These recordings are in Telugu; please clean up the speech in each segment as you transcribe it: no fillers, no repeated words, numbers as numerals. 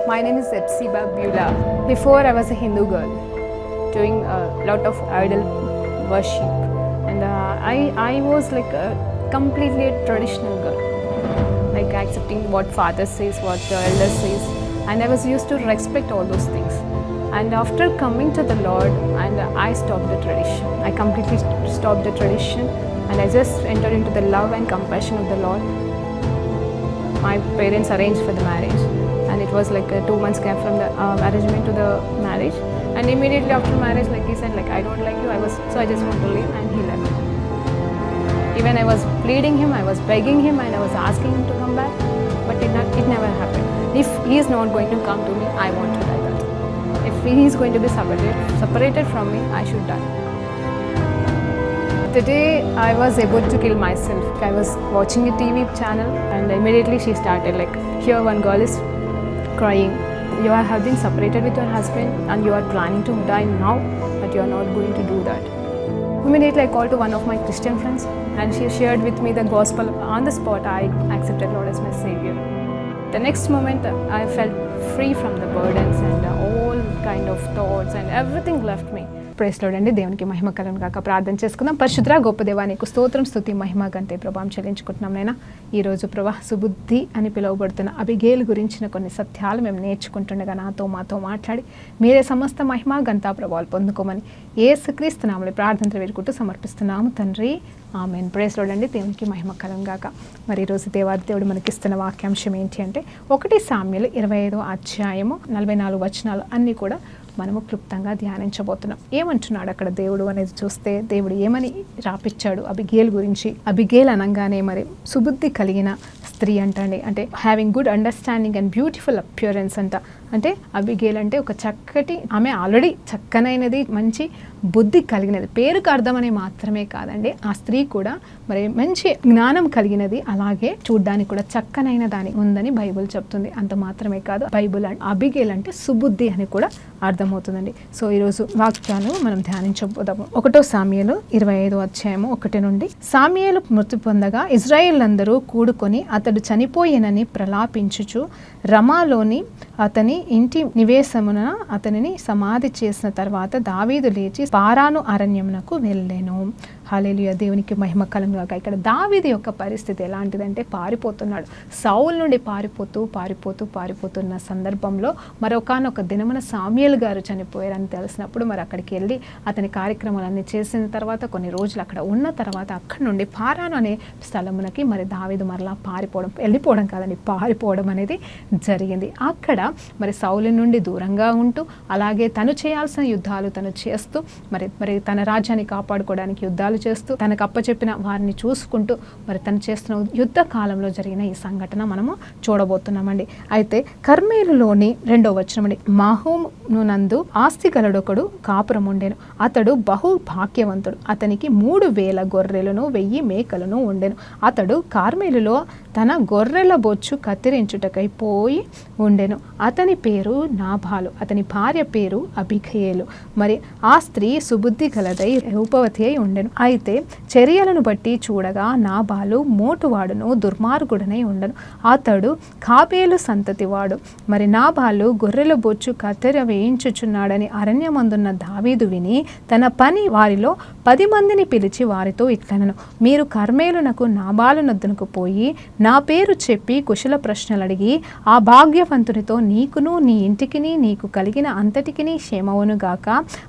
My name is Epsiba Beulah. Before I was a Hindu girl doing a lot of idol worship, and I was like a completely a traditional girl, like accepting what father says, what the elder says, and I was used to respect all those things. And after coming to the Lord, and I stopped the tradition. I completely stopped the tradition, and I just entered into the love and compassion of the Lord. My parents arranged for the marriage, and it was like a 2 months gap from the arrangement to the marriage. And immediately after marriage, like he said, like I don't like you. I just want to leave, and he left. Even I was pleading him, I was begging him, and I was asking him to come back, but it never happened. If he is not going to come to me, I want to die. That if he is going to be separated from me, I should die. The day I was about to kill myself, I was watching a TV channel, and immediately she started like, here one girl is crying. You have been separated with your husband and you are planning to die now, but you are not going to do that. Immediately I called to one of my Christian friends, and she shared with me the gospel. On the spot, I accepted Lord as my Savior. The next moment, I felt free from the burdens and all kind of thoughts, and everything left me. Praise lord అండి. దేవునికి మహిమ కలుగును గాక. ప్రార్థన చేసుకుందాం. పరిశుద్ధ గొప్ప దేవా, నీకు స్తోత్రం, స్తుతి, మహిమ, గంతే ప్రభావం చెల్లించుకుంటున్నాం. నైనా ఈరోజు ప్రభా సుబుద్ధి అని పిలువబడుతున్న అబిగేలు గురించిన కొన్ని సత్యాలు మేము నేర్చుకుంటుండగా మాతో మాట్లాడి మీరే సమస్త మహిమ గంతా ప్రభావాలు పొందుకోమని యేసుక్రీస్తు నామములో ప్రార్థన వేడుకుంటూ సమర్పిస్తున్నాము తండ్రి, ఆమేన్. ప్రైజ్ లార్డ్ అండి. దేవునికి మహిమ కలుగును గాక. మరి ఈరోజు దేవాది దేవుడు మనకిస్తున్న వాక్యాంశం ఏంటి అంటే 1 సామ్యుయేలు 25వ అధ్యాయము 44 వచనాలు అన్నీ కూడా మనము క్లుప్తంగా ధ్యానించబోతున్నాం. ఏమంటున్నాడు అక్కడ దేవుడు అనేది చూస్తే, దేవుడు ఏమని రాపిచ్చాడు అబిగేల్ గురించి. అబిగేల్ అనగానే మరి సుబుద్ధి కలిగిన స్త్రీ అంటండి, అంటే having good understanding and beautiful appearance అంట. అంటే అబిగేల్ అంటే ఒక చక్కటి, ఆమె ఆల్రెడీ చక్కనైనది, మంచి బుద్ధి కలిగినది. పేరుకు అర్థమని మాత్రమే కాదండి, ఆ స్త్రీ కూడా మరి మంచి జ్ఞానం కలిగినది, అలాగే చూడ్డానికి కూడా చక్కనైన దాని ఉందని బైబుల్ చెప్తుంది. అంత మాత్రమే కాదు, బైబుల్ అబిగేల్ అంటే సుబుద్ధి అని కూడా అర్థమవుతుందండి. సో ఈరోజు వాక్యాలు మనం ధ్యానించబోదాము. 1 సామ్యుయేలు 25వ అధ్యాయము 1 నుండి. సామ్యుయేలు మృతి పొందగా ఇజ్రాయేలందరూ కూడుకొని అతడు చనిపోయేనని ప్రలాపించుచు రమాలోని అతని ఇంటి నివేశమున అతనిని సమాధి చేసిన తర్వాత దావీదు లేచి పారాను అరణ్యమునకు వెళ్ళెను. హల్లెలూయా, దేవునికి మహిమ కలుగును గాక. ఇక్కడ దావీదు యొక్క పరిస్థితి ఎలాంటిదంటే పారిపోతున్నాడు. సౌలు నుండి పారిపోతున్న సందర్భంలో మరొకనొక దినమున సామ్యుయేల్ గారు చనిపోయారని తెలిసినప్పుడు మరి అక్కడికి వెళ్ళి అతని కార్యక్రమాలన్నీ చేసిన తర్వాత కొన్ని రోజులు అక్కడ ఉన్న తర్వాత అక్కడి నుండి పారాను అనే స్థలమునకి మరి దావీదు మరలా వెళ్ళిపోవడం కాదండి, పారిపోవడం అనేది జరిగింది. అక్కడ మరి సౌలు నుండి దూరంగా ఉంటూ, అలాగే తను చేయాల్సిన యుద్ధాలు తను చేస్తూ, మరి తన రాజ్యాన్ని కాపాడుకోవడానికి యుద్ధాలు చేస్తూ, తనకు అప్పచెప్పిన వారిని చూసుకుంటూ మరి తను చేస్తున్న యుద్ధ కాలంలో జరిగిన ఈ సంఘటన మనము చూడబోతున్నామండి. అయితే కర్మేలులోని 2వ వచనం అండి. మహోనునందు ఆస్తి గలడొకడు కాపురం ఉండెను. అతడు బహు భాగ్యవంతుడు. అతనికి 3,000 గొర్రెలను 1,000 మేకలను ఉండెను. అతడు కార్మేలులో తన గొర్రెల బొచ్చు కత్తిరించుటకై పోయి ఉండెను. అతని పేరు నాబాలు, అతని భార్య పేరు అబిగయేలు. మరి ఆ స్త్రీ సుబుద్ధి గలదై రూపవతి అయి ఉండెను. అయితే చర్యలను బట్టి చూడగా నాబాలు మోటువాడును దుర్మార్గుడనై ఉండను. అతడు కాబేలు సంతతివాడు. మరి నాబాలు గొర్రెల బొచ్చు కత్తెర వేయించుచున్నాడని అరణ్యమందున్న దావీదు విని తన పని వారిలో 10 మందిని పిలిచి వారితో ఇట్లనను, మీరు కర్మేలునకు నాబాలు నద్దునకు పోయి నా పేరు చెప్పి కుశల ప్రశ్నలు అడిగి ఆ భాగ్యవంతునితో నీకును నీ ఇంటికిని నీకు కలిగిన అంతటికిని క్షేమవునుగాక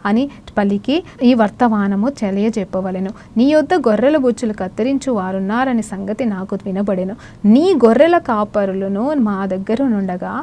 అని పలికి ఈ వర్తమానము తెలియజెప్పవలెను. నీ యొద్ద గొర్రెల బొచ్చులు కత్తిరించు వారున్నారని సంగతి నాకు వినబడెను. నీ గొర్రెల కాపరులను మా దగ్గర నుండగా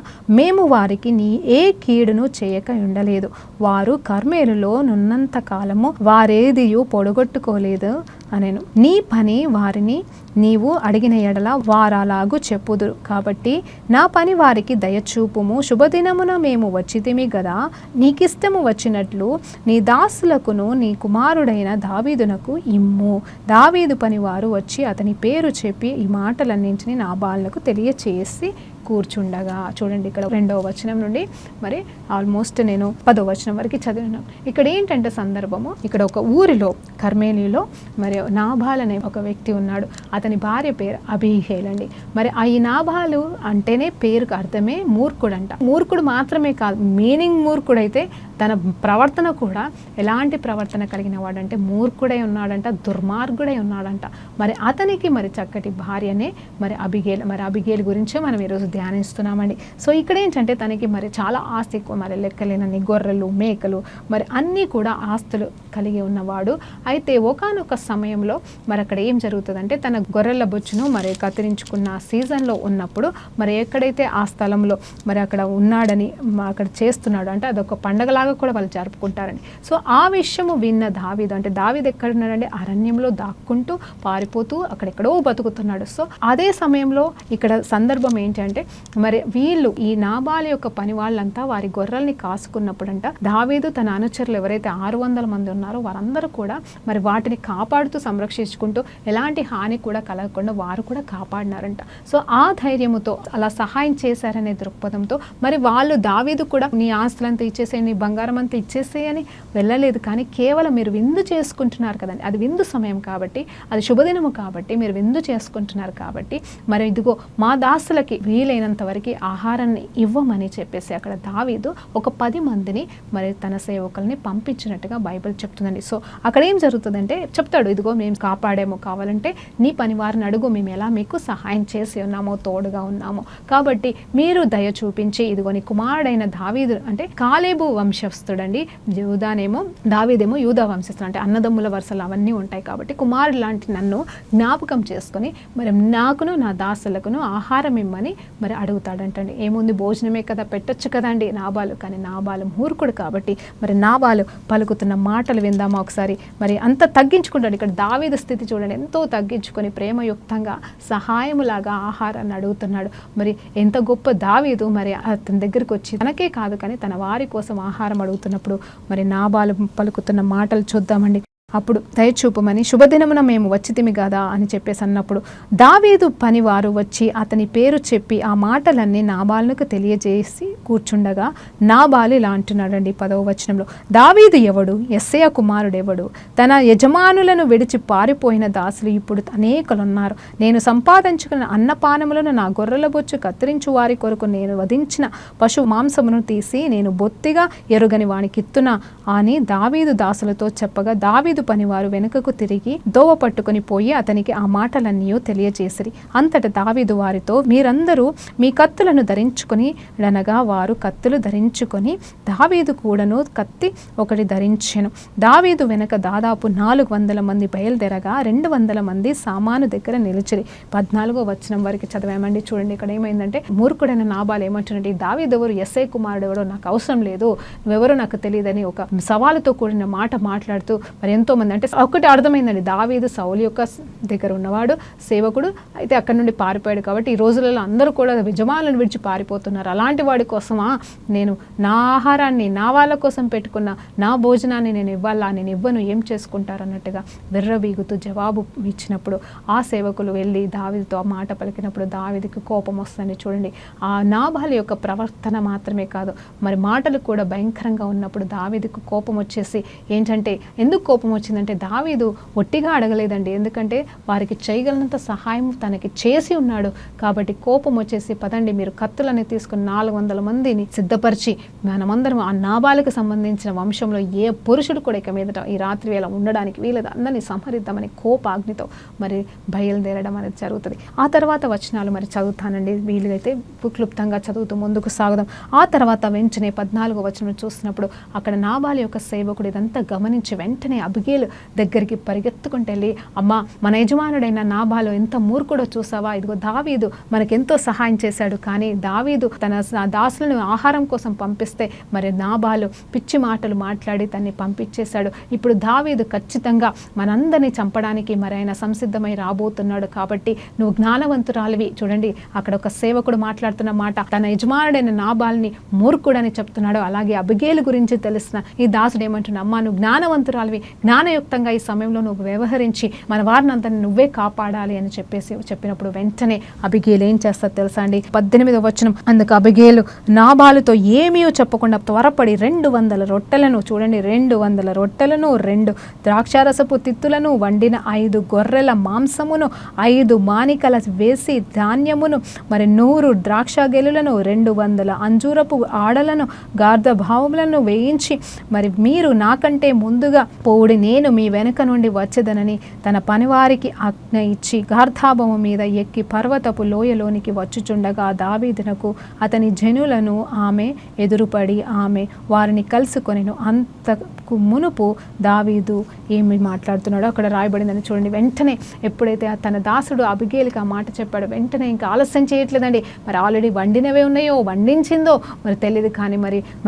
మేము వారికి నీ ఏ కీడును చేయక ఉండలేదు. వారు కర్మేలులో నున్నంత కాలము వారేదియు పొడగొట్టుకోలేదు అనెను. నీ పని వారిని నీవు అడిగిన ఎడల వారలాగు చెప్పుదురు. కాబట్టి నా పని వారికి దయచూపుము. శుభదినమున మేము వచ్చితిమి గదా, నీకిష్టము వచ్చినట్లు నీ దాసులకును నీ కుమారుడైన దావీదునకు ఇమ్ము. దావీదు పని వారు వచ్చి అతని పేరు చెప్పి ఈ మాటలన్నింటినీ నాబాలునకు తెలియచేసి కూర్చుండగా. చూడండి, ఇక్కడ 2వ వచనం నుండి మరి ఆల్మోస్ట్ నేను 10వ వచనం వరకు చదివినాను. ఇక్కడ ఏంటంటే సందర్భము, ఇక్కడ ఒక ఊరిలో కర్మేలిలో మరి నాబాల్ అనే ఒక వ్యక్తి ఉన్నాడు. అతని అతని భార్య పేరు అబీగైల్ అండి. మరి ఈ నాబాలు అంటేనే పేరుకు అర్థమే మూర్ఖుడు అంట. మూర్ఖుడు మాత్రమే కాదు, మీనింగ్ మూర్ఖుడైతే తన ప్రవర్తన కూడా ఎలాంటి ప్రవర్తన కలిగిన వాడంటే మూర్ఖుడై ఉన్నాడంట, దుర్మార్గుడై ఉన్నాడంట. మరి అతనికి మరి చక్కటి భార్యనే మరి అబీగైల్. మరి అబీగైల్ గురించే మనం ఈరోజు ధ్యానిస్తున్నామండి. సో ఇక్కడ ఏంటంటే తనకి మరి చాలా ఆస్తి, మరి లెక్కలేనన్ని గొర్రెలు, మేకలు, మరి అన్నీ కూడా ఆస్తులు కలిగి ఉన్నవాడు. అయితే ఒకానొక సమయంలో మరి అక్కడ ఏం జరుగుతుందంటే తన గొర్రెల బొచ్చును మరి కత్తిరించుకున్న సీజన్లో ఉన్నప్పుడు మరి ఎక్కడైతే ఆ స్థలంలో మరి అక్కడ ఉన్నాడని అక్కడ చేస్తున్నాడు అంటే అదొక పండగలాగా కూడా వాళ్ళు జరుపుకుంటారని. సో ఆ విషయము విన్న దావీదు, అంటే దావీదు ఎక్కడున్నాడంటే అరణ్యంలో దాక్కుంటూ పారిపోతూ అక్కడెక్కడో బతుకుతున్నాడు. సో అదే సమయంలో ఇక్కడ సందర్భం ఏంటంటే మరి వీళ్ళు ఈ నాబాలు యొక్క పని వాళ్ళంతా వారి గొర్రెల్ని కాసుకున్నప్పుడంట దావీదు తన అనుచరులు ఎవరైతే 600 మంది ఉన్నారో వారందరూ కూడా మరి వాటిని కాపాడుతూ సంరక్షించుకుంటూ ఎలాంటి హాని కూడా కలగకుండా వారు కూడా కాపాడినారంట. సో ఆ ధైర్యముతో అలా సహాయం చేశారనే దృక్పథంతో మరి వాళ్ళు దావీదు కూడా నీ ఆస్తులంతా ఇచ్చేసే, నీ బంగారం అంతా ఇచ్చేసేయని వెళ్ళలేదు. కానీ కేవలం మీరు విందు చేసుకుంటున్నారు కదండి, అది విందు సమయం కాబట్టి, అది శుభదినము కాబట్టి, మీరు విందు చేసుకుంటున్నారు కాబట్టి మరి ఇదిగో మా దాసులకి వీలైనంత వరకు ఆహారాన్ని ఇవ్వమని చెప్పేసి అక్కడ దావీదు ఒక 10 మందిని మరి తన సేవకుల్ని పంపించినట్టుగా బైబిల్ చెప్తుందండి. సో అక్కడ ఏం జరుగుతుందంటే చెప్తాడు, ఇదిగో మేము కాపాడేమో, కావాలంటే నీ పని వారిని అడుగు, మేము ఎలా మీకు సహాయం చేసి ఉన్నామో, తోడుగా ఉన్నామో, కాబట్టి మీరు దయ చూపించి ఇదిగో నీ కుమారుడైన దావీదు అంటే కాలేబు వంశస్థుడండి, యూదానేమో దావీదేమో యూదా వంశస్థుడు, అంటే అన్నదమ్ముల వరుసలు అవన్నీ ఉంటాయి కాబట్టి కుమారుడు లాంటి నన్ను జ్ఞాపకం చేసుకొని మరి నాకును నా దాసులకును ఆహారం ఇమ్మని మరి అడుగుతాడంటండి. ఏముంది, భోజనమే కదా పెట్టొచ్చు కదండి నాబాలు. కానీ నాబాలు మూర్ఖుడు కాబట్టి మరి నాబాలు పలుకుతున్న మాటలు విందామా ఒకసారి. మరి అంత తగ్గించుకుంటాడు. ఇక్కడ దావీదు స్థితి చూడండి, ఎంతో తగ్గించుకొని ప్రేమయుక్తంగా సహాయములాగా ఆహారాన్ని అడుగుతున్నాడు. మరి ఎంత గొప్ప దావీదు మరి అతని దగ్గరికి వచ్చి తనకే కాదు కానీ తన వారి కోసం ఆహారం అడుగుతున్నప్పుడు మరి నాబాలు పలుకుతున్న మాటలు చూద్దామండి. అప్పుడు దయచూపమని శుభదినమున మేము వచ్చితిమి కదా అని చెప్పేసి అన్నప్పుడు దావీదు పనివారు వచ్చి అతని పేరు చెప్పి ఆ మాటలన్నీ నాబాలుకు తెలియజేసి కూర్చుండగా నాబాలు ఇలా అంటున్నాడండి 10వ వచనంలో, దావీదు ఎవడు, యెస్సెయ కుమారుడెవడు, తన యజమానులను విడిచి పారిపోయిన దాసులు ఇప్పుడు అనేకులున్నారు. నేను సంపాదించుకున్న అన్నపానములను నా గొర్రెల బొచ్చు కత్తిరించు వారి కొరకు నేను వధించిన పశు మాంసమును తీసి నేను బొత్తిగా ఎరుగని వానికిత్తునా అని దావీదు దాసులతో చెప్పగా దావీదు పనివారు వెనుకకు తిరిగి దోవ పట్టుకుని పోయి అతనికి ఆ మాటలన్నీ తెలియజేసిరి. అంతట దావీదు వారితో, మీరందరూ మీ కత్తులను ధరించుకొని అనగా వారు కత్తులు ధరించుకొని దావీదు కూడాను కత్తి ఒకటి ధరించెను. దావీదు వెనక దాదాపు 400 మంది బయలుదేరగా 200 మంది సామాను దగ్గర నిలిచిరి. 14వ వచనం వరకు చదివామండి. చూడండి ఇక్కడ ఏమైందంటే మూర్ఖుడైన నాబాలు ఏమంటున్నాడు, దావీదు ఎవరు, యెస్సెయ కుమారుడు ఎవడో నాకు అవసరం లేదు, నువ్వెవరో నాకు తెలియదని ఒక సవాలుతో కూడిన మాట మాట్లాడుతూ మరి ఎంతో మంది, అంటే ఒకటి అర్థమైందండి, దావీదు సౌలు యొక్క దగ్గర ఉన్నవాడు, సేవకుడు, అయితే అక్కడి నుండి పారిపోయాడు కాబట్టి ఈ రోజులలో అందరూ కూడా యజమానులను విడిచి పారిపోతున్నారు. అలాంటి వాడి కోసమా నేను నా ఆహారాన్ని నా వాళ్ళ కోసం పెట్టుకున్న నా భోజనాన్ని నేను ఇవ్వాలా, నేను ఇవ్వను, ఏం చేసుకుంటారు అన్నట్టుగా విర్రవీగుతూ జవాబు ఇచ్చినప్పుడు ఆ సేవకులు వెళ్ళి దావీదుతో ఆ మాట పలికినప్పుడు దావీదుకి కోపం వస్తుంది. చూడండి, ఆ నాబాలు యొక్క ప్రవర్తన మాత్రమే కాదు మరి మాటలు కూడా భయంకరంగా ఉన్నప్పుడు దావీదుకు కోపం వచ్చేసి ఏంటంటే, ఎందుకు కోపం వచ్చిందంటే దావీదు ఒట్టిగా అడగలేదండి, ఎందుకంటే వారికి చేయగలిగినంత సహాయం తనకి చేసి ఉన్నాడు కాబట్టి కోపం వచ్చేసి, పదండి మీరు కత్తులని తీసుకుని 400 మందిని సిద్ధపరిచి మనమందరం ఆ నాబాలకు సంబంధించిన వంశంలో ఏ పురుషుడు కూడా ఇక మీదట ఈ రాత్రి వేళ ఉండడానికి వీళ్ళది అందరినీ సంహరిద్దామని కోపాగ్నితో మరి బయలుదేరడం అనేది జరుగుతుంది. ఆ తర్వాత వచనాలు మరి చదువుతానండి, వీళ్ళైతే క్లుప్తంగా చదువుతూ ముందుకు సాగుదాం. ఆ తర్వాత వెంటనే 14వ వచనం చూసినప్పుడు అక్కడ నాబాలు యొక్క సేవకుడు ఇదంతా గమనించి వెంటనే అబిగేలు దగ్గరికి పరిగెత్తుకుంటూ వెళ్ళి, అమ్మ మన యజమానుడైన నాబాలు ఎంత మూర్ఖుడో చూసావా, ఇదిగో దావీదు మనకెంతో సహాయం చేశాడు, కానీ దావీదు తన దాసులను ఆహారం కోసం పంపిస్తే మరి నాబాలు పిచ్చి మాటలు మాట్లాడి తన్ని పంపించేశాడు. ఇప్పుడు దావీదు ఖచ్చితంగా మనందరినీ చంపడానికి మరి ఆయన సంసిద్ధమై రాబోతున్నాడు కాబట్టి నువ్వు జ్ఞానవంతురాలివి. చూడండి అక్కడ ఒక సేవకుడు మాట్లాడుతున్న మాట, తన యజమానుడైన నాబాల్ని మూర్ఖుడని చెప్తున్నాడు. అలాగే అబిగేలు గురించి తెలిసిన ఈ దాసుడు ఏమంటున్నా, అమ్మ నువ్వు జ్ఞానవంతురాలివి, జ్ఞానయుక్తంగా ఈ సమయంలో నువ్వు వ్యవహరించి మన వారిని అంతని నువ్వే కాపాడాలి అని చెప్పినప్పుడు వెంటనే అబిగేలు ఏం చేస్తారు తెలుసా అండి? 18వ వచనం, అందుకు అబిగేలు నాబాలుతో ఏమీ చెప్పకుండా త్వరపడి 200 రొట్టెలను, చూడండి 200 రొట్టెలను, 2 ద్రాక్షారసపు తిత్తులను, వండిన 5 గొర్రెల మాంసమును, 5 మానికల వేసి ధాన్యమును, మరి 100 ద్రాక్ష గెలులను, 200 అంజూరపు ఆడలను, గార్ధభావములను వేయించి, మరి మీరు నాకంటే ముందుగా పోవుడి, నేను మీ వెనుక నుండి వచ్చేదనని తన పనివారికి ఆజ్ఞ ఇచ్చి గార్ధాభము మీద ఎక్కి పర్వతపు లోయలోనికి వచ్చుచుండగా దావీదునకు అతని జనులను ఆమె ఎదురుపడి ఆమె వారిని కలుసుకొనెను. అంతకు మునుపు దావీదు ఏమి మాట్లాడుతున్నాడో అక్కడ రాయబడిందని చూడండి. వెంటనే ఎప్పుడైతే తన దాసుడు అబిగేలుకి ఆ మాట చెప్పాడో వెంటనే ఇంకా ఆలస్యం చేయట్లేదండి. మరి ఆల్రెడీ వండినవే ఉన్నాయో వండించిందో మరి తెలియదు, కానీ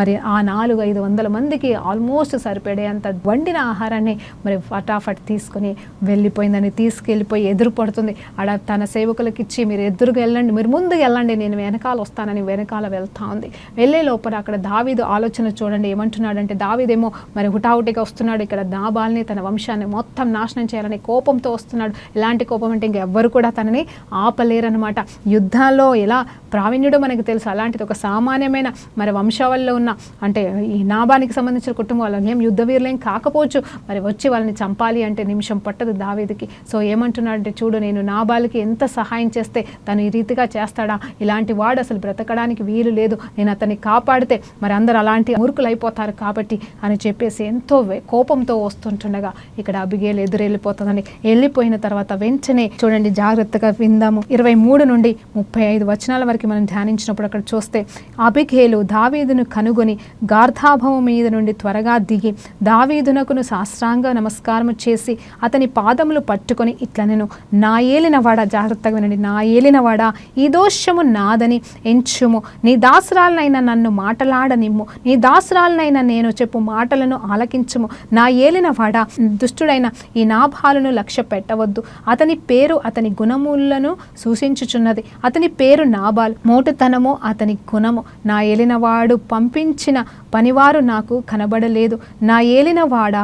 మరి ఆ 400-500 మందికి ఆల్మోస్ట్ సరిపడే అంత వండిన ఆహారాన్ని మరి ఫటాఫట్ తీసుకొని వెళ్ళిపోయిందని, తీసుకెళ్ళిపోయి ఎదురు పడుతుంది. ఆడ తన సేవకులకు ఇచ్చి మీరు ఎదురుగా వెళ్ళండి, మీరు ముందుకు వెళ్ళండి, నేను వెనకాల వస్తానని వెనకాల వెళ్తా ఉంది. వెళ్ళే లోపల అక్కడ దావీదు ఆలోచన చూడండి ఏమంటున్నాడంటే, దావీదేమో మరి హుటాహుటిగా వస్తున్నాడు, ఇక్కడ నాబాల్ని తన వంశాన్ని మొత్తం నాశనం చేయాలని కోపంతో వస్తున్నాడు. ఎలాంటి కోపం అంటే ఇంకెవ్వరు కూడా తనని ఆపలేరనమాట. యుద్ధాల్లో ఎలా ప్రావీణ్యుడో మనకు తెలుసు, అలాంటిది ఒక సామాన్యమైన మరి వంశావళిలో ఉన్న అంటే ఈ నాబానికి సంబంధించిన కుటుంబం వాళ్ళని ఏం యుద్ధ వీరులేం కాకపోవచ్చు, మరి వచ్చి వాళ్ళని చంపాలి అంటే నిమిషం పట్టదు దావీదుకి. సో ఏమంటున్నాడంటే, చూడు నేను నాబాలుకి ఎంత సహాయం చేస్తే తను ఈ రీతిగా చేస్తాడా, ఇలాంటి వాడు అసలు బ్రతకడానికి వీలు లేదు, నేను అతన్ని కాపాడితే మరి అందరు అలాంటి మూర్ఖులు అయిపోతారు కాబట్టి అని చెప్పేసి ఎంతో కోపంతో వస్తుంటుండగా ఇక్కడ అబిగేలు ఎదురెళ్ళిపోతుందని, వెళ్ళిపోయిన తర్వాత వెంటనే చూడండి జాగ్రత్తగా విందాము. 23 నుండి 35 వచనాల వరకు మనం ధ్యానించినప్పుడు అక్కడ చూస్తే, అబిగేలు దావీదును కనుగొని గార్ధాభము మీద నుండి త్వరగా దిగి దావీదునకును సాష్టాంగ నమస్కారము చేసి అతని పాదములు పట్టుకొని ఇట్లనెను, నా ఏలినవాడా, జాగ్రత్తగా వినండి, నా ఏలినవాడా ఈ దోషము నాదని ఎంచుము, నీ దాసురాలనైనా నన్ను మాటలాడనిమ్ము, నీ దాసురాలనైనా నేను చెప్పు మాటలను ఆలకించుము. నా ఏలినవాడా, దుష్టుడైన ఈ నాబాలును లక్ష్య పెట్టవద్దు, అతని పేరు అతని గుణములను సూచించుచున్నది, అతని పేరు నాబాల్, మోటుతనము అతని గుణము. నా ఏలినవాడు పంపించిన పనివారు నాకు కనబడలేదు. నా ఏలినవాడా,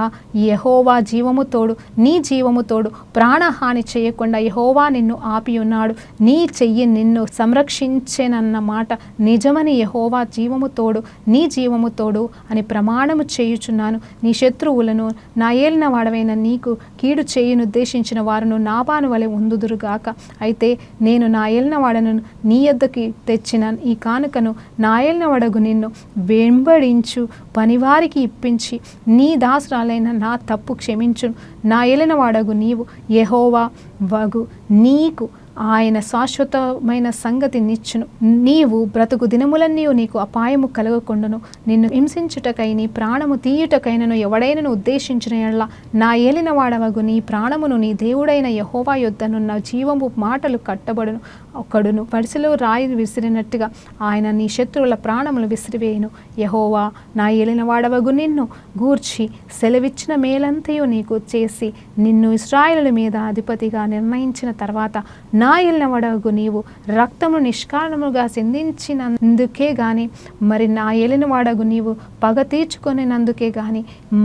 యెహోవా జీవము తోడు, నీ జీవము తోడు, ప్రాణహాని చేయకుండా యెహోవా నిన్ను ఆపి ఉన్నాడు, నీ చెయ్యి నిన్ను సంరక్షించేనన్న మాట నిజమని యెహోవా జీవము తోడు, నీ జీవము తోడు అని ప్రమాణము చేయుచున్నాను. నీ శత్రువులను నా ఏలిన వాడవైన నీకు కీడు చేయునుద్దేశించిన వారును నాబాను వలె ఉందుదురుగాక. అయితే నేను నా ఏలిన వాడను నీ యొద్దకి తెచ్చిన ఈ కానుకను నా ఏలిన వడగు నిన్ను వెంబడించు పనివారికి ఇప్పించి నీ దాసురాలైన నా తప్పు క్షమించును. నా ఏలిన వాడగు నీవు యెహోవా వగు నీకు ఆయన శాశ్వతమైన సంగతి నిచ్చును. నీవు బ్రతుకు దినములన్నీ నీకు అపాయము కలగకుండాను, నిన్ను హింసించుటకై నీ ప్రాణము తీయుటకైనను ఎవడైనను ఉద్దేశించిన యెడల నా ఏలిన వాడవగు నీ ప్రాణమును నీ దేవుడైన యెహోవా యొద్దనున్న జీవము మాటలు కట్టబడును. ఒకడును పడిసెలో రాయి విసిరినట్టుగా ఆయన నీ శత్రువుల ప్రాణములు విసిరివేయును. యెహోవా నా ఏలిన వాడవగు నిన్ను గూర్చి సెలవిచ్చిన మేలంతయు నీకు చేసి నిన్ను ఇశ్రాయేలు మీద అధిపతిగా నిర్ణయించిన తర్వాత నా ఏలిన వాడవగు నీవు రక్తము నిష్కారణముగా సిందించినందుకే గాని, మరి నా ఏలిన వాడగు నీవు పగ తీర్చుకొనినందుకే గాని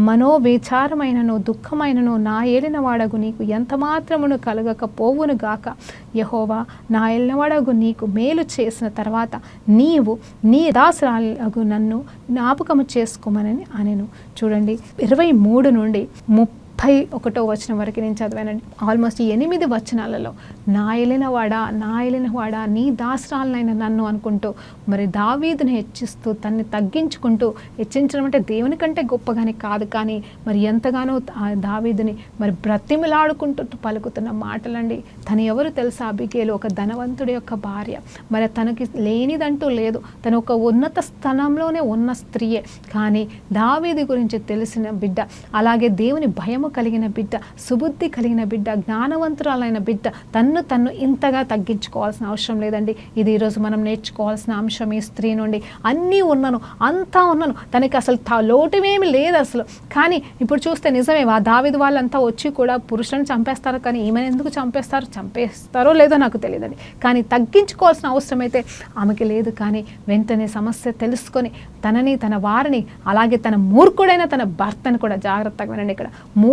మనోవిచారమైనను దుఃఖమైనను నా ఏలిన వాడగు నీకు ఎంత మాత్రమును కలగకపోవును గాక. యెహోవా నా ఏలినవాడగు నీకు మేలు చేసిన తర్వాత నీవు నీ దాసురాలగు నన్ను జ్ఞాపకము చేసుకోమని అనెను. చూడండి 23 నుండి 31వ వచనం వరకు నేను చదివానండి. ఆల్మోస్ట్ 8 వచనాలలో నా ఏలినవాడా నీ దాసురాలనైనా నన్ను అనుకుంటూ మరి దావీదుని హెచ్చిస్తూ తన్ని తగ్గించుకుంటూ, హెచ్చించడం అంటే దేవుని కంటే గొప్పగానే కాదు, కానీ మరి ఎంతగానో దావీదుని మరి బ్రతిమిలాడుకుంటూ పలుకుతున్న మాటలండి. తను ఎవరు తెలుసా? అబిగేలు ఒక ధనవంతుడి యొక్క భార్య. మరి తనకి లేనిదంటూ లేదు, తను ఒక ఉన్నత స్థానంలోనే ఉన్న స్త్రీయే, కానీ దావీదు గురించి తెలిసిన బిడ్డ, అలాగే దేవుని భయము కలిగిన బిడ్డ, సుబుద్ధి కలిగిన బిడ్డ, జ్ఞానవంతురాలైన బిడ్డ తన్ను ఇంతగా తగ్గించుకోవాల్సిన అవసరం లేదండి. ఇది ఈరోజు మనం నేర్చుకోవాల్సిన అంశం. ఈ స్త్రీ నుండి అన్నీ అంతా ఉన్నాను, తనకి అసలు లోటుమేమి లేదు అసలు. కానీ ఇప్పుడు చూస్తే నిజమే, దావీదు వాళ్ళంతా వచ్చి కూడా పురుషులను చంపేస్తారు, కానీ ఈమెను ఎందుకు చంపేస్తారో లేదో నాకు తెలియదండి. కానీ తగ్గించుకోవాల్సిన అవసరం అయితే ఆమెకి లేదు. కానీ వెంటనే సమస్య తెలుసుకొని తనని, తన వారిని, అలాగే తన మూర్ఖుడైన తన భర్తను కూడా, జాగ్రత్తగా వినండి, ఇక్కడ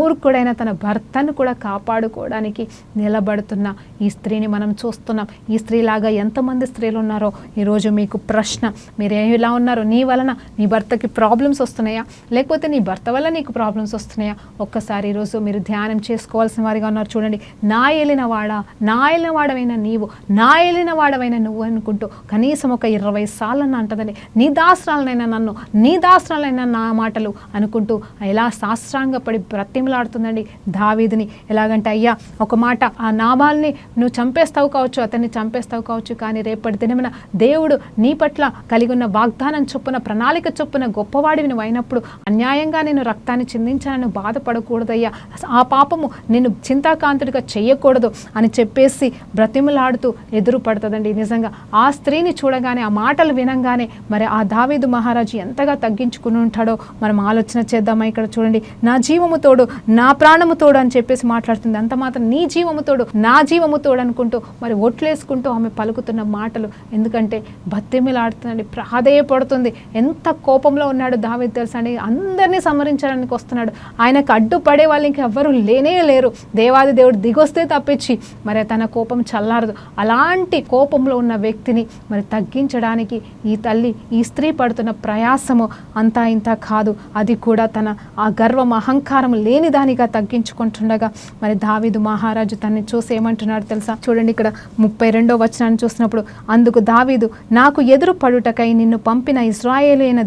మూర్ఖుడైన తన భర్తను కూడా కాపాడుకోవడానికి నిలబడుతున్న ఈ స్త్రీని మనం చూస్తున్నాం. ఈ స్త్రీలాగా ఎంతమంది స్త్రీలు ఉన్నారో ఈరోజు మీకు ప్రశ్న, మీరు ఎలా ఉన్నారో? నీ వలన నీ భర్తకి ప్రాబ్లమ్స్ వస్తున్నాయా, లేకపోతే నీ భర్త వల్ల నీకు ప్రాబ్లమ్స్ వస్తున్నాయా? ఒక్కసారి ఈరోజు మీరు ధ్యానం చేసుకోవాల్సిన వారిగా ఉన్నారు. చూడండి, నా ఏలినవాడా, నా ఏలినవాడవైన నీవు, నా ఏలినవాడవైన నువ్వు అనుకుంటూ కనీసం ఒక 20 సార్లన్నా అంటదండి. నీ దాసరాలనైనా నన్ను, నీ దాసరాలైనా నా మాటలు అనుకుంటూ ఎలా సాష్టాంగపడి బ్రతిమలాడుతుందండి దావీదుని. ఎలాగంటే, అయ్యా ఒక మాట, ఆ నాబాల్ని నువ్వు చంపేస్తావు కావచ్చు, అతన్ని చంపేస్తావు కావచ్చు, కానీ రేపటి దినమున దేవుడు నీ పట్ల కలిగి ఉన్న వాగ్దానం చొప్పున, ప్రణాళిక చొప్పున గొప్పవాడివి నువ్వు అయినప్పుడు అన్యాయంగా నేను రక్తాన్ని చిందించానని బాధపడకూడదయ్యా, ఆ పాపము నిన్ను చింతాకాంతుడిగా చెయ్యకూడదు అని చెప్పేసి బ్రతిమలాడుతూ ఎదురు పడుతుందండి. నిజంగా ఆ స్త్రీని చూడగానే, ఆ మాటలు వినంగానే మరి ఆ దావీదు మహారాజు ఎంతగా తగ్గించుకుని ఉంటాడో మనం ఆలోచన చేద్దామా. ఇక్కడ చూడండి, నా జీవము తోడు, నా ప్రాణము తోడు అని చెప్పేసి మాట్లాడుతుంది. అంత మాత్రం నీ జీవము తోడు, నా జీవము తోడు అనుకుంటూ మరి ఒట్లేసుకుంటూ ఆమె పలుకుతున్న మాటలు, ఎందుకంటే బతిమిలాడుతుందండి, ప్రాధేయపడుతుంది. ఎంత కోపంలో ఉన్నాడు దావీదు తెలుసా అండి. అందరినీ సంహరించడానికి వస్తున్నాడు. ఆయనకు అడ్డుపడే వాళ్ళు ఇంకెవ్వరూ లేనే లేరు. దేవాది దేవుడు దిగొస్తే తప్పించి మరి తన కోపం చల్లారదు. అలాంటి కోపంలో ఉన్న వ్యక్తిని మరి తగ్గించడానికి ఈ తల్లి, ఈ స్త్రీ పడుతున్న ప్రయాసము అంతా ఇంత కాదు. అది కూడా తన ఆ గర్వం, అహంకారం లేని దానిగా తగ్గించుకుంటుండగా మరి దావీదు మహారాజు తనని చూసి ఏమంటున్నాడు తెలుసా? చూడండి, ఇక్కడ 32వ వచనాన్ని చూసినప్పుడు, అందుకు దావీదు, నాకు ఎదురు పడుటకై నిన్ను పంపిన ఇశ్రాయేలైన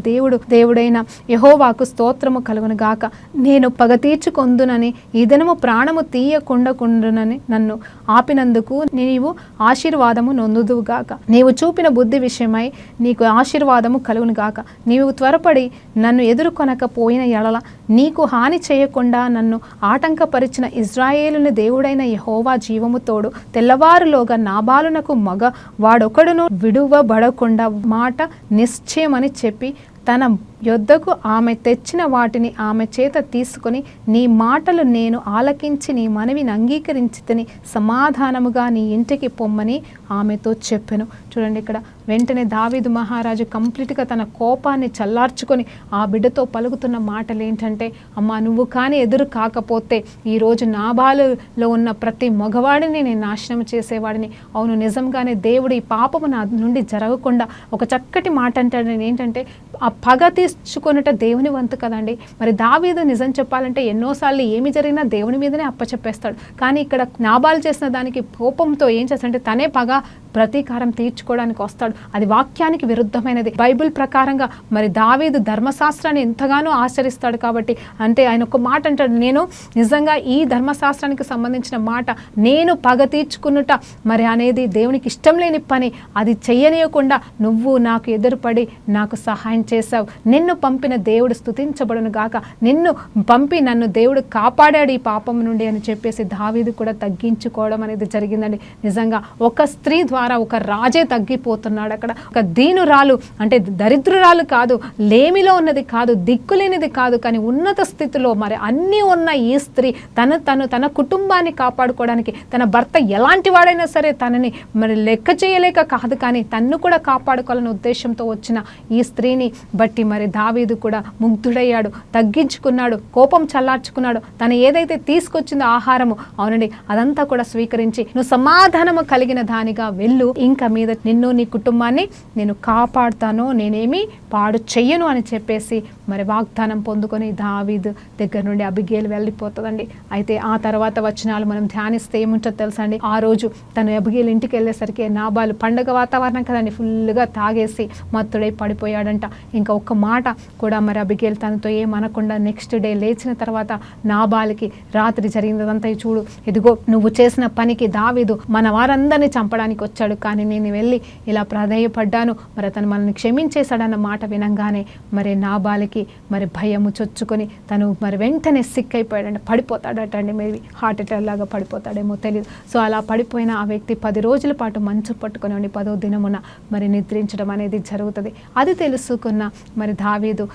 దేవుడైన యెహోవాకు స్తోత్రము కలుగును గాక. నేను పగ తీర్చుకొందునని ఈ దినము ప్రాణము తీయకుండకుండునని నన్ను ఆపినందుకు నీవు ఆశీర్వాదము నొందుదువుగాక. నీవు చూపిన బుద్ధి విషయమై నీకు ఆశీర్వాదము కలుగును గాక. నీవు త్వరపడి నన్ను ఎదుర్కొనకపోయిన ఎడల నీకు హాని చేయకుండా నన్ను ఆటంకపరిచిన ఇశ్రాయేలుని దేవుడైన యెహోవా జీవము తోడు, తెల్లవారులోగా నాబాలునకు మగ వాడొకడును విడువబడకుండా మాట నిశ్చయమని చెప్పి తన యొద్దకు ఆమె తెచ్చిన వాటిని ఆమె చేత తీసుకొని, నీ మాటలు నేను ఆలకించి నీ మనవిని అంగీకరించి తిని సమాధానముగా నీ ఇంటికి పొమ్మని ఆమెతో చెప్పెను. చూడండి, ఇక్కడ వెంటనే దావీదు మహారాజు కంప్లీట్గా తన కోపాన్ని చల్లార్చుకొని ఆ బిడ్డతో పలుకుతున్న మాటలు ఏంటంటే, అమ్మా నువ్వు కానీ ఎదురు కాకపోతే ఈరోజు నాబాలులో ఉన్న ప్రతి మగవాడిని నేను నాశనం చేసేవాడిని. అవును, నిజంగానే దేవుడు ఈ పాపము నా నుండి జరగకుండా ఒక చక్కటి మాట అంటాడు. ఏంటంటే, ఆ పగ తీర్చుకొనుట దేవుని వంతు కదండి. మరి దావీదు నిజం చెప్పాలంటే ఎన్నోసార్లు ఏమి జరిగినా దేవుని మీదనే అప్పచెప్పేస్తాడు. కానీ ఇక్కడ నాబాలు చేసిన దానికి కోపంతో ఏం చేస్తాడంటే తనే పగ ప్రతీకారం తీర్చుకోవడానికి వస్తాడు. అది వాక్యానికి విరుద్ధమైనది. బైబిల్ ప్రకారంగా మరి దావీదు ధర్మశాస్త్రాన్ని ఎంతగానో ఆచరిస్తాడు. కాబట్టి అంటే ఆయన ఒక మాట అంటాడు, నేను నిజంగా ఈ ధర్మశాస్త్రానికి సంబంధించిన మాట, నేను పగ తీర్చుకున్నట మరి అనేది దేవునికి ఇష్టం లేని పని. అది చెయ్యనీయకుండా నువ్వు నాకు ఎదురుపడి నాకు సహాయం చేశావు. నిన్ను పంపిన దేవుడు స్తుతించబడును గాక. నిన్ను పంపి నన్ను దేవుడు కాపాడాడు ఈ పాపం నుండి అని చెప్పేసి దావీదు కూడా తగ్గించుకోవడం అనేది జరిగిందండి. నిజంగా ఒక స్త్రీ ద్వారా ఒక రాజే తగ్గిపోతున్నాడు. అక్కడ ఒక దీనురాలు, అంటే దరిద్రురాలు కాదు, లేమిలో ఉన్నది కాదు, దిక్కులేనిది కాదు, కానీ ఉన్నత స్థితిలో మరి అన్నీ ఉన్న ఈ స్త్రీ తన కుటుంబాన్ని కాపాడుకోవడానికి, తన భర్త ఎలాంటి వాడైనా సరే తనని మరి లెక్క చేయలేక కాదు, కానీ తన్ను కూడా కాపాడుకోవాలనే ఉద్దేశంతో వచ్చిన ఈ స్త్రీని బట్టి మరి దావీదు కూడా ముగ్ధుడయ్యాడు, తగ్గించుకున్నాడు, కోపం చల్లార్చుకున్నాడు. తను ఏదైతే తీసుకొచ్చిందో ఆహారము, అవునండి, అదంతా కూడా స్వీకరించి నువ్వు సమాధానము కలిగిన దానిగా వెళ్ళు, ఇంకా మీద నిన్ను నీ కుటుంబాన్ని నేను కాపాడుతాను, నేనేమి పాడు చెయ్యను అని చెప్పేసి మరి వాగ్దానం పొందుకొని దావీదు దగ్గర నుండి అబిగేలు వెళ్ళిపోతుందండి. అయితే ఆ తర్వాత వచనాలు మనం ధ్యానిస్తే ఏముంటుందో తెలుసా అండి. ఆ రోజు తను అబిగేలు ఇంటికి వెళ్ళేసరికి నాబాలు, పండగ వాతావరణం కదండి, ఫుల్గా తాగేసి మత్తుడై పడిపోయాడంట. ఇంకా ఒక్క మాట కూడా మరి అబిగేలు తనతో ఏమనకుండా నెక్స్ట్ డే లేచిన తర్వాత నాబాలుకి రాత్రి జరిగినదంతా చూడు, ఇదిగో నువ్వు చేసిన పనికి దావీదు మన వారందరినీ చంపడానికి వచ్చాడు, కానీ నేను వెళ్ళి ఇలా ప్రాధేయపడ్డాను, మరి అతను మనల్ని క్షమించేశాడన్న మాట వినంగానే మరి నాబాలుకి మరి భయము చొచ్చుకొని తను మరి వెంటనే సిక్ అయిపోయాడంట, పడిపోతాడట అండి. మేబీ హార్ట్ అటాక్ లాగా పడిపోతాడేమో తెలియదు. సో అలా పడిపోయిన ఆ వ్యక్తి 10 రోజుల పాటు మంచు పట్టుకొని 10వ దినమున మరి నిద్రించడం అనేది జరుగుతుంది. అది తెలుసుకున్న మరి దావీదు,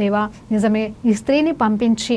దేవా నిజమే, ఈ స్త్రీని పంపించి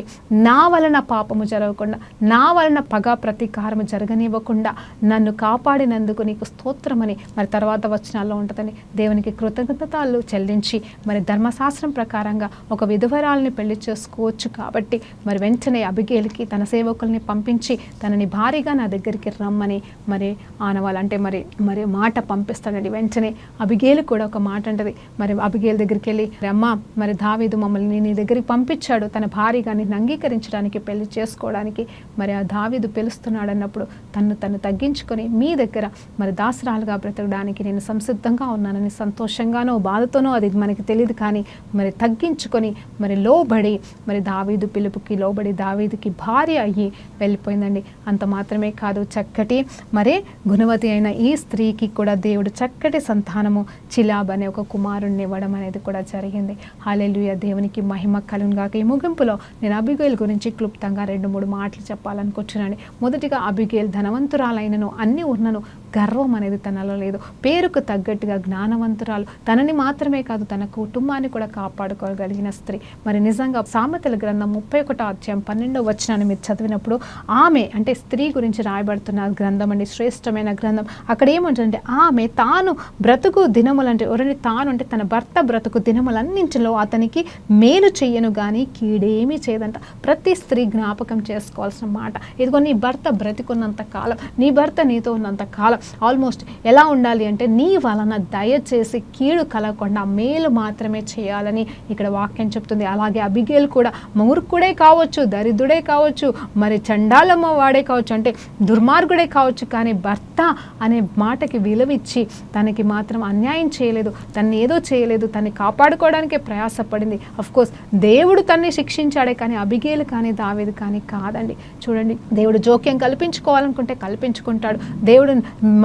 నా వలన పాపము జరగకుండా, నా వలన పగ ప్రతీకారము జరగనివ్వకుండా నన్ను కాపాడినందుకు నీకు స్తోత్రమని మరి తర్వాత వచనాల్లో ఉంటుందని దేవునికి కృతజ్ఞతలు చెల్లించి మరి ధర్మశాస్త్రం ప్రకారంగా ఒక విధవరాల్ని పెళ్లి చేసుకోవచ్చు కాబట్టి మరి వెంటనే అబిగేలుకి తన సేవకుల్ని పంపించి తనని భారీగా నా దగ్గరికి రమ్మని మరి ఆనవాళ్ళంటే మరి మరి మాట పంపిస్తాడండి. వెంటనే అబిగేలు కూడా ఒక మాట అంటది. మరి అబిగేలు దగ్గరికి వెళ్ళి, అమ్మ మరి దావీదు మమ్మల్ని నీ దగ్గరికి పంపించాడు తన భారీగా నిన్ను అంగీకరించడానికి, పెళ్లి చేసుకోవడానికి. మరి ఆ దావీదు పిలుస్తున్నాడు అన్నప్పుడు తను తగ్గించుకొని మీ దగ్గర మరి దాసరాలుగా బ్రతకడానికి నేను సంసిద్ధంగా ఉన్నానని సంతోషంగానో బాధతోనో అది మనకి తెలియదు కానీ మరి తగ్గించుకొని మరి లోబడి మరి దావీదు పిలుపుకి లోబడి దావీదుకి భార్య అయ్యి వెళ్ళిపోయిందండి. అంత మాత్రమే కాదు, చక్కటి మరి గుణవతి అయిన ఈ స్త్రీకి కూడా దేవుడు చక్కటి సంతానము చిలాబ్ అనే ఒక కుమారుణ్ణి ఇవ్వడం అనేది కూడా జరిగింది. హల్లెలూయా, దేవునికి మహిమ కలుగును గాక. ఈ ముగింపులో నేను అబిగేల్ గురించి క్లుప్తంగా 2-3 మాటలు చెప్పాలనుకుంటున్నాను. మొదటిగా అబిగేల్ ధనవంతురాలైనను అన్ని ఉన్నను గర్వం అనేది తనలో లేదు. పేరుకు తగ్గట్టుగా జ్ఞానవంతురాలు, తనని మాత్రమే కాదు తన కుటుంబాన్ని కూడా కాపాడుకోగలిగిన స్త్రీ. మరి నిజంగా సామెతల గ్రంథం 31వ అధ్యాయం 12వ వచనాన్ని మీరు చదివినప్పుడు ఆమె అంటే స్త్రీ గురించి రాయబడుతున్న గ్రంథం అండి, శ్రేష్టమైన గ్రంథం. అక్కడ ఏమంటుందంటే ఆమె తాను బ్రతుకు దినములంటే ఎవరంటే తాను అంటే తన భర్త బ్రతుకు దినములన్నింటిలో అతనికి మేలు చెయ్యను కానీ కీడేమీ చేయదంట. ప్రతి స్త్రీ జ్ఞాపకం చేసుకోవాల్సిన మాట. ఇదిగో నీ భర్త బ్రతికున్నంత కాలం, నీ భర్త నీతో ఉన్నంత కాలం ఆల్మోస్ట్ ఎలా ఉండాలి అంటే నీ వలన దయచేసి కీడు కలగకుండా మేలు మాత్రమే చేయాలని ఇక్కడ వాక్యం చెప్తుంది. అలాగే అబిగేల్ కూడా మూర్ఖుడే కావచ్చు, దరిద్రుడే కావచ్చు, మరి చండాలమ్మ వాడే కావచ్చు, అంటే దుర్మార్గుడే కావచ్చు, కానీ భర్త అనే మాటకి విలువిచ్చి తనకి మాత్రం అన్యాయం చేయలేదు, తన్ని ఏదో చేయలేదు, తన్ని కాపాడుకోవడానికే ప్రయాసపడింది. అఫ్కోర్స్ దేవుడు తన్ని శిక్షించాడే కానీ అబిగేల్ కానీ దావీదు కానీ కాదండి. చూడండి, దేవుడు జోక్యం కల్పించుకోవాలనుకుంటే కల్పించుకుంటాడు, దేవుడు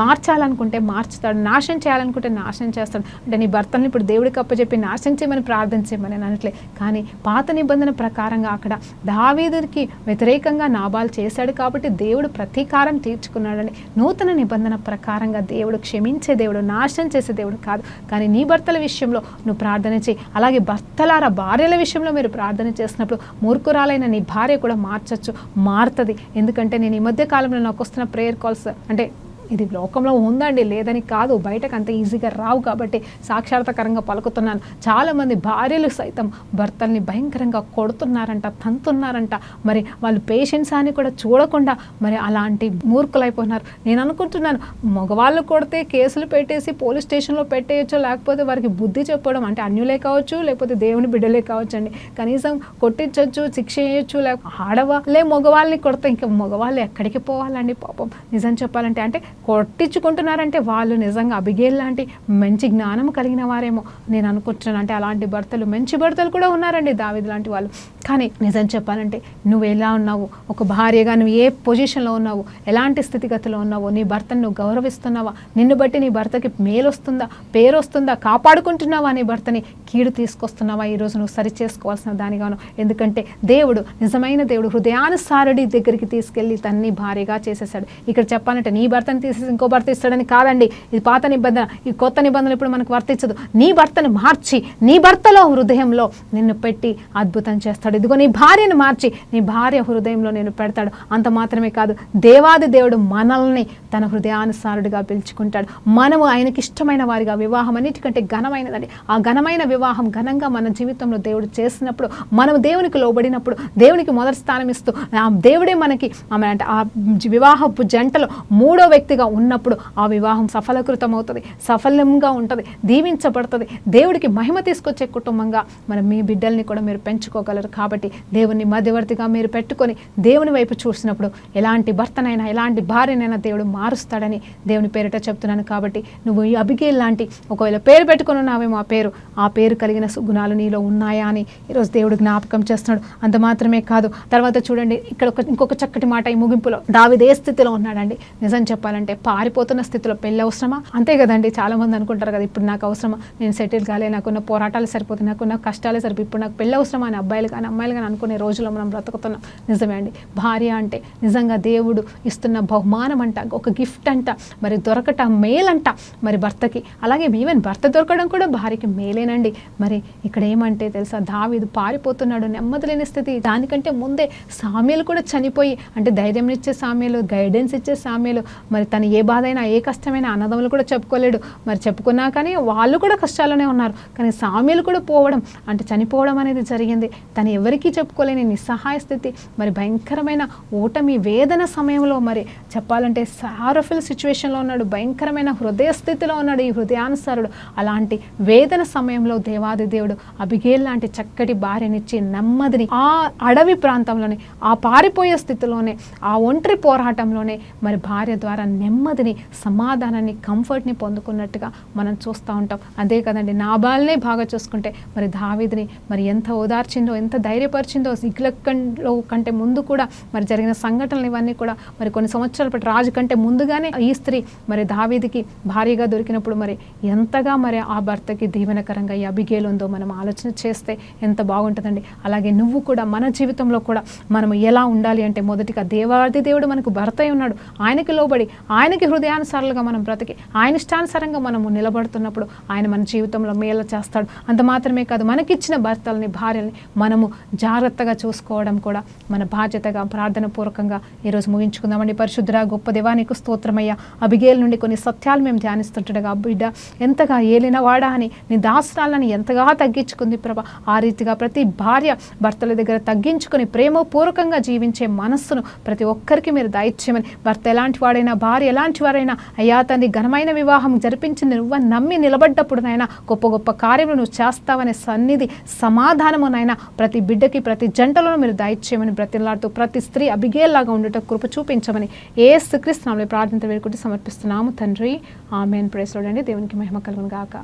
మార్చాలనుకుంటే మార్చుతాడు, నాశనం చేయాలనుకుంటే నాశనం చేస్తాడు. అంటే నీ భర్తని ఇప్పుడు దేవుడికి అప్పచెప్పి నాశనం చేయమని ప్రార్థన చేయమని అనట్లే, కానీ పాత నిబంధన ప్రకారంగా అక్కడ దావీదుకి వ్యతిరేకంగా నాబాలు చేశాడు కాబట్టి దేవుడు ప్రతీకారం తీర్చుకున్నాడని. నూతన నిబంధన ప్రకారంగా దేవుడు క్షమించే దేవుడు, నాశనం చేసే దేవుడు కాదు. కానీ నీ భర్తల విషయంలో నువ్వు ప్రార్థన చేయి. అలాగే భర్తలారా భార్యల విషయంలో మీరు ప్రార్థన చేసినప్పుడు మూర్ఖురాలైన నీ భార్య కూడా మారుతుంది. ఎందుకంటే నేను ఈ మధ్య కాలంలో నాకు వస్తున్న ప్రేయర్ కాల్స్ అంటే ఇది లోకంలో ఉందండి, లేదని కాదు, బయటకు అంత ఈజీగా రావు కాబట్టి సాక్షాత్కారంగా పలుకుతున్నాను. చాలామంది భార్యలు సైతం భర్తల్ని భయంకరంగా కొడుతున్నారంట, తంతున్నారంట. మరి వాళ్ళు పేషెన్స్ అని కూడా చూడకుండా మరి అలాంటి మూర్ఖులైపోయినారు. నేను అనుకుంటున్నాను మగవాళ్ళు కొడితే కేసులు పెట్టేసి పోలీస్ స్టేషన్లో పెట్టేయచ్చు, లేకపోతే వారికి బుద్ధి చెప్పడం అంటే అన్యులే కావచ్చు, లేకపోతే దేవుని బిడ్డలే కావచ్చు అండి, కనీసం కొట్టించవచ్చు, శిక్ష చేయొచ్చు. లేకపోతే ఆడవాళ్ళే మగవాళ్ళని కొడితే ఇంకా మగవాళ్ళు ఎక్కడికి పోవాలండి పాపం. నిజం చెప్పాలంటే అంటే కొట్టించుకుంటున్నారంటే వాళ్ళు నిజంగా అబిగేల్ లాంటి మంచి జ్ఞానం కలిగిన వారేమో నేను అనుకుంటున్నాను. అంటే అలాంటి భర్తలు, మంచి భర్తలు కూడా ఉన్నారండి దావీదు లాంటి వాళ్ళు. కానీ నిజం చెప్పాలంటే నువ్వు ఎలా ఉన్నావు, ఒక భార్యగా నువ్వు ఏ పొజిషన్లో ఉన్నావు, ఎలాంటి స్థితిగతిలో ఉన్నావు, నీ భర్తను నువ్వు గౌరవిస్తున్నావా, నిన్ను బట్టి నీ భర్తకి మేలు వస్తుందా, పేరు వస్తుందా, కాపాడుకుంటున్నావా, నీ భర్తని కీడు తీసుకొస్తున్నావా, ఈరోజు నువ్వు సరి చేసుకోవాల్సిన దానిగాను. ఎందుకంటే దేవుడు నిజమైన దేవుడు హృదయానుసారుడి దగ్గరికి తీసుకెళ్ళి తన్ని భార్యగా చేసేసాడు. ఇక్కడ చెప్పాలంటే నీ భర్తని తీసేసి ఇంకో భర్త ఇస్తాడని కాదండి, ఇది పాత నిబంధన. ఈ కొత్త నిబంధన ఇప్పుడు మనకు వర్తించదు. నీ భర్తను మార్చి నీ భర్తలో హృదయంలో నిన్ను పెట్టి అద్భుతం చేస్తాడు. ఇదిగో నీ భార్యను మార్చి నీ భార్య హృదయంలో నేను పెడతాడు. అంత మాత్రమే కాదు, దేవాది దేవుడు మనల్ని తన హృదయానుసారుడిగా పిలుచుకుంటాడు. మనము ఆయనకి ఇష్టమైన వారిగా, వివాహం అన్నిటికంటే ఘనమైనదండి. ఆ ఘనమైన వివాహం ఘనంగా మన జీవితంలో దేవుడు చేసినప్పుడు, మనం దేవునికి లోబడినప్పుడు, దేవునికి మొదటి స్థానం ఇస్తూ ఆ దేవుడే మనకి అంటే ఆ వివాహపు జంటలో మూడో వ్యక్తిగా ఉన్నప్పుడు ఆ వివాహం సఫలీకృతం అవుతుంది, సఫలంగా ఉంటుంది, దీవించబడుతుంది, దేవుడికి మహిమ తీసుకొచ్చే కుటుంబంగా మరి మీ బిడ్డల్ని కూడా మీరు పెంచుకోగలరు. కాబట్టి దేవుని మధ్యవర్తిగా మీరు పెట్టుకొని దేవుని వైపు చూసినప్పుడు ఎలాంటి భర్తనైనా ఎలాంటి భార్యనైనా దేవుడు మారుస్తాడని దేవుని పేరిట చెప్తున్నాను. కాబట్టి నువ్వు ఈ అబిగేల్ లాంటి ఒకవేళ పేరు పెట్టుకుని ఉన్నావేమో ఆ పేరు కలిగిన సుగుణాలు నీలో ఉన్నాయా అని ఈరోజు దేవుడు జ్ఞాపకం చేస్తున్నాడు. అంత మాత్రమే కాదు, తర్వాత చూడండి ఇక్కడ ఇంకొక చక్కటి మాట ఈ ముగింపులో. దావీదు ఏ స్థితిలో ఉన్నాడండి నిజం చెప్పాలంటే అంటే పారిపోతున్న స్థితిలో పెళ్ళి అవసరమా? అంతే కదండి, చాలా మంది అనుకుంటారు కదా, ఇప్పుడు నాకు అవసరమా, నేను సెటిల్ కాలే, నాకున్న పోరాటాలు సరిపోతుంది, నాకున్న కష్టాలే సరిపోయి ఇప్పుడు నాకు పెళ్ళి అవసరమా అని అబ్బాయిలు కానీ అమ్మాయిలు కానీ అనుకునే రోజుల్లో మనం బ్రతుకుతున్నాం. నిజమే అండి, భార్య అంటే నిజంగా దేవుడు ఇస్తున్న బహుమానం అంట, ఒక గిఫ్ట్ అంట, మరి దొరకట మేలంట మరి భర్తకి. అలాగే ఈవెన్ భర్త దొరకడం కూడా భార్యకి మేలేనండి. మరి ఇక్కడ ఏమంటే తెలుసా, దావీదు పారిపోతున్నాడు, నెమ్మది లేని స్థితి. దానికంటే ముందే సామ్యూలు కూడా చనిపోయి, అంటే ధైర్యం ఇచ్చే సామ్యూలు, గైడెన్స్ ఇచ్చే సామ్యూలు, మరి తను ఏ బాధ అయినా ఏ కష్టమైనా అన్నదమ్ములు కూడా చెప్పుకోలేడు, మరి చెప్పుకున్నా కానీ వాళ్ళు కూడా కష్టాల్లోనే ఉన్నారు. కానీ సామ్యూలు కూడా పోవడం అంటే చనిపోవడం అనేది జరిగింది. తను ఎవరికీ చెప్పుకోలేని నిస్సహాయ స్థితి, మరి భయంకరమైన ఓటమి వేదన సమయంలో, మరి చెప్పాలంటే సారఫుల్ సిచ్యువేషన్లో ఉన్నాడు, భయంకరమైన హృదయ స్థితిలో ఉన్నాడు ఈ హృదయానుసారుడు. అలాంటి వేదన సమయంలో దేవాది దేవుడు అబిగేల్ లాంటి చక్కటి భార్యనిచ్చి నెమ్మదిని ఆ అడవి ప్రాంతంలోనే, ఆ పారిపోయే స్థితిలోనే, ఆ ఒంటరి పోరాటంలోనే మరి భార్య ద్వారా నెమ్మదిని, సమాధానాన్ని, కంఫర్ట్ని పొందుకున్నట్టుగా మనం చూస్తూ ఉంటాం. అదే కదండి, నాబాల్నే బాగా చూసుకుంటే మరి దావీదుని మరి ఎంత ఓదార్చిందో, ఎంత ధైర్యపరిచిందో. సిగ్లకంలో కంటే ముందు కూడా మరి జరిగిన సంఘటనలు ఇవన్నీ కూడా మరి కొన్ని సంవత్సరాల పాటు రాజు కంటే ముందుగానే ఈ స్త్రీ మరి దావీదుకి భార్యగా దొరికినప్పుడు మరి ఎంతగా మరి ఆ భర్తకి దీవెనకరంగా ఈ అబిగేల్ ఉందో మనం ఆలోచన చేస్తే ఎంత బాగుంటుందండి. అలాగే నువ్వు కూడా మన జీవితంలో కూడా మనం ఎలా ఉండాలి అంటే, మొదటిగా దేవాది దేవుడు మనకు భర్త అయి ఉన్నాడు, ఆయనకి లోబడి ఆయనకి హృదయానుసారులుగా మనం బ్రతికి ఆయన ఇష్టానుసారంగా మనము నిలబడుతున్నప్పుడు ఆయన మన జీవితంలో మేలు చేస్తాడు. అంత మాత్రమే కాదు, మనకిచ్చిన భర్తల్ని, భార్యల్ని మనము జాగ్రత్తగా చూసుకోవడం కూడా మన బాధ్యతగా ప్రార్థన పూర్వకంగా ఈరోజు ముగించుకుందామండి. పరిశుద్ధుడా గొప్ప దేవానికి స్తోత్రమయ్యా. అబిగేల్ నుండి కొన్ని సత్యాలు మేము ధ్యానిస్తుంటగా, బిడ్డ ఎంతగా ఏలిన వాడా అని నీ దాసరాలని ఎంతగా తగ్గించుకుంది ప్రభా. ఆ రీతిగా ప్రతి భార్య భర్తల దగ్గర తగ్గించుకొని ప్రేమపూర్వకంగా జీవించే మనస్సును ప్రతి ఒక్కరికి మీరు దయచేయమని. భర్త ఎలాంటి వాడైనా, భార్య ఎలాంటి వారైనా, అయ్యా తండ్రి ఘనమైన వివాహం జరిపించింది నువ్వు నమ్మి నిలబడ్డప్పుడు నాయన గొప్ప గొప్ప కార్యములు నువ్వు చేస్తావనే సన్నిధి, సమాధానము నాయన ప్రతి బిడ్డకి, ప్రతి జంటలను మీరు దయచేయమని బ్రతిలాడుతూ ప్రతి స్త్రీ అబిగేల్ లాగా ఉండేట కృప చూపించమని యేసుక్రీస్తు నామములో ప్రార్థన వేడుకుంటూ సమర్పిస్తున్నాము తండ్రి. ఆమేన్. ప్రైజ్ లార్డ్ అండి. దేవునికి మహిమ కలుగును గాక.